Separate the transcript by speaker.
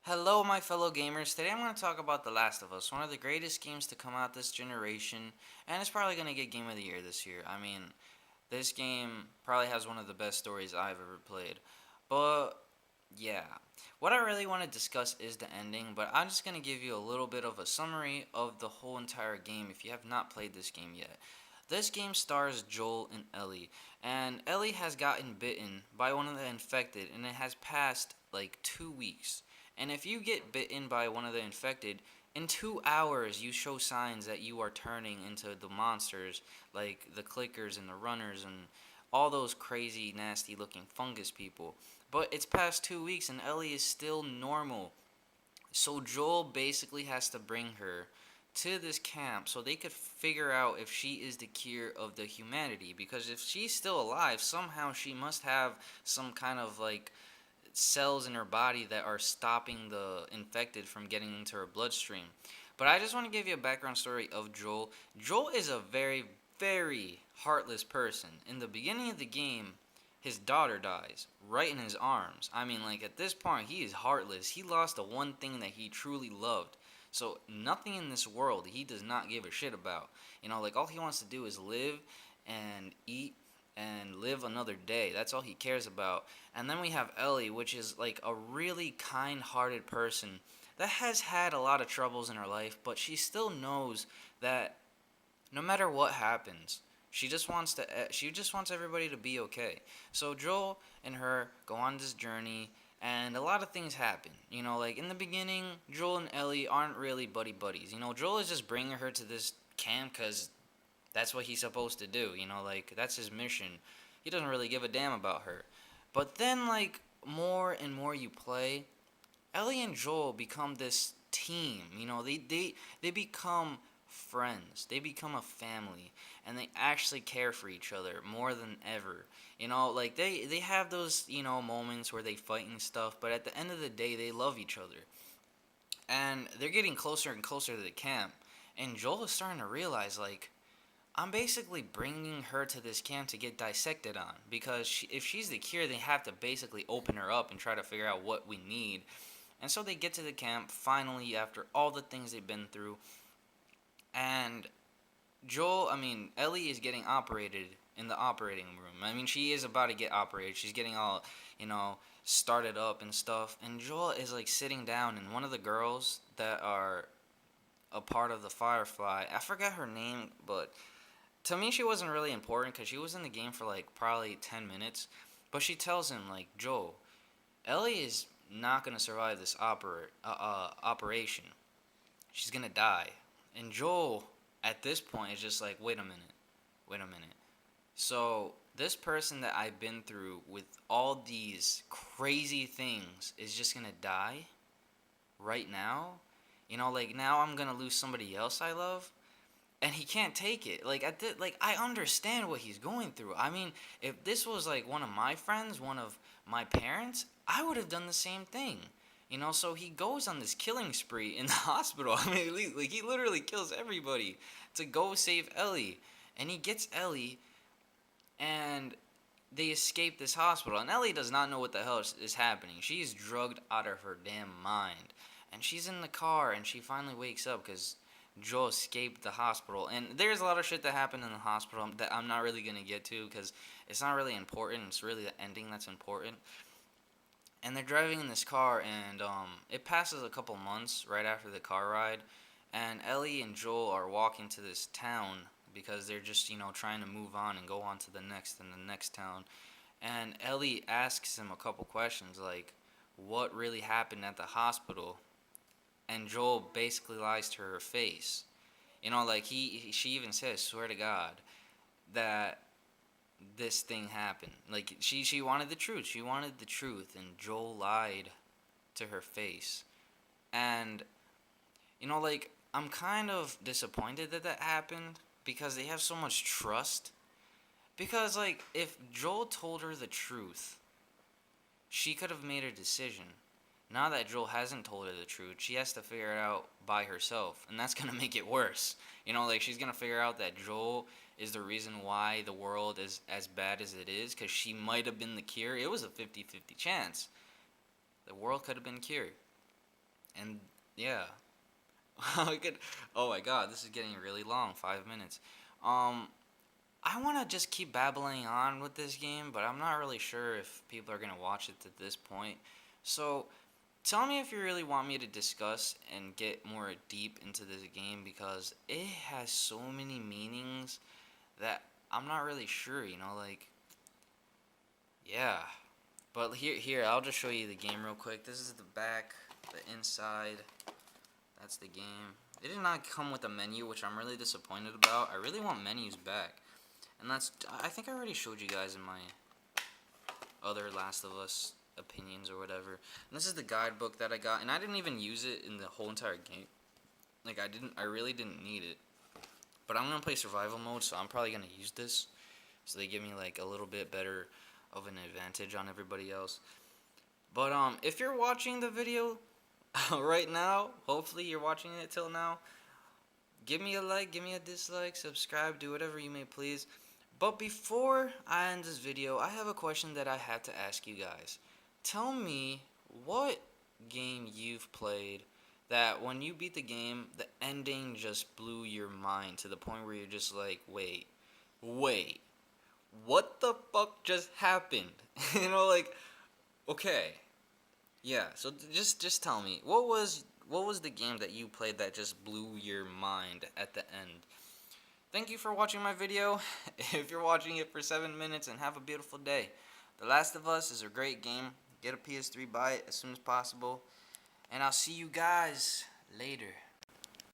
Speaker 1: Hello, my fellow gamers. Today I'm going to talk about The Last of Us, one of the greatest games to come out this generation, and it's probably going to get Game of the Year this year. I mean, this game probably has one of the best stories I've ever played. But, yeah. What I really want to discuss is the ending, but I'm just going to give you a little bit of a summary of the whole entire game if you have not played this game yet. This game stars Joel and Ellie, and Ellie has gotten bitten by one of the infected, and it has passed like 2 weeks. And if you get bitten by one of the infected, in 2 hours you show signs that you are turning into the monsters, like the clickers and the runners and all those crazy, nasty looking fungus people. But it's past 2 weeks and Ellie is still normal. So Joel basically has to bring her to this camp so they could figure out if she is the cure of the humanity. Because if she's still alive, somehow she must have some kind of like cells in her body that are stopping the infected from getting into her bloodstream. But I just want to give you a background story of Joel. Joel is a very, very heartless person. In the beginning of the game, his daughter dies right in his arms. I mean, like, at this point, he is heartless. He lost the one thing that he truly loved. So, nothing in this world he does not give a shit about. Like, all he wants to do is live and eat and live another day. That's all he cares about. And then we have Ellie, which is like a really kind hearted person that has had a lot of troubles in her life, but she still knows that no matter what happens, she just wants everybody to be okay. So Joel and her go on this journey and a lot of things happen. Like in the beginning, Joel and Ellie aren't really buddy buddies. Joel is just bringing her to this camp cuz that's what he's supposed to do. Like that's his mission. He doesn't really give a damn about her. But then like more and more you play, Ellie and Joel become this team. They become friends. They become a family, and they actually care for each other more than ever. Like they have those moments where they fight and stuff, but at the end of the day, they love each other, and they're getting closer and closer to the camp. And Joel is starting to realize like I'm basically bringing her to this camp to get dissected on because if she's the cure, they have to basically open her up and try to figure out what we need. And so they get to the camp finally after all the things they've been through. And Ellie is getting operated in the operating room. She is about to get operated. She's getting all, started up and stuff. And Joel is like sitting down, and one of the girls that are a part of the Firefly, I forgot her name, but to me she wasn't really important because she was in the game for like probably 10 minutes. But she tells him, like, Joel, Ellie is not going to survive this operation. She's going to die. And Joel, at this point, is just like, wait a minute. Wait a minute. So, this person that I've been through with all these crazy things is just going to die right now? Like, now I'm going to lose somebody else I love? And he can't take it. Like I understand what he's going through. If this was like one of my friends, one of my parents, I would have done the same thing. So he goes on this killing spree in the hospital. Like he literally kills everybody to go save Ellie, and he gets Ellie, and they escape this hospital. And Ellie does not know what the hell is happening. She's drugged out of her damn mind, and she's in the car, and she finally wakes up because Joe escaped the hospital. And there's a lot of shit that happened in the hospital that I'm not really going to get to because it's not really important. It's really the ending that's important. And they're driving in this car, and it passes a couple months right after the car ride. And Ellie and Joel are walking to this town because they're just, trying to move on and go on to the next and the next town. And Ellie asks him a couple questions like, what really happened at the hospital? And Joel basically lies to her face. Like she even says, "Swear to God that this thing happened." Like she wanted the truth. She wanted the truth, and Joel lied to her face. And like I'm kind of disappointed that that happened because they have so much trust. Because like if Joel told her the truth, she could have made a decision. Now that Joel hasn't told her the truth, she has to figure it out by herself, and that's gonna make it worse. Like she's gonna figure out that Joel is the reason why the world is as bad as it is, because she might have been the cure. It was a 50-50 chance. The world could have been cured. And yeah, we could. Oh my God, this is getting really long. 5 minutes. Um, I want to just keep babbling on with this game, but I'm not really sure if people are gonna watch it at this point. So tell me if you really want me to discuss and get more deep into this game because it has so many meanings that I'm not really sure. Like yeah. But here, I'll just show you the game real quick. This is the back, the inside. That's the game. It did not come with a menu, which I'm really disappointed about. I really want menus back. And I think I already showed you guys in my other Last of Us opinions or whatever. And this is the guidebook that I got, and I didn't even use it in the whole entire game. Like I really didn't need it. But I'm gonna play survival mode, so I'm probably gonna use this. So they give me like a little bit better of an advantage on everybody else. But if you're watching the video right now, hopefully you're watching it till now, give me a like, give me a dislike, subscribe, do whatever you may please. But before I end this video, I have a question that I had to ask you guys. Tell me what game you've played that when you beat the game, the ending just blew your mind to the point where you're just like, wait, what the fuck just happened? Like, okay, yeah. So just tell me, what was the game that you played that just blew your mind at the end? Thank you for watching my video. If you're watching it for 7 minutes, and have a beautiful day. The Last of Us is a great game. Get a PS3, buy it as soon as possible. And I'll see you guys later.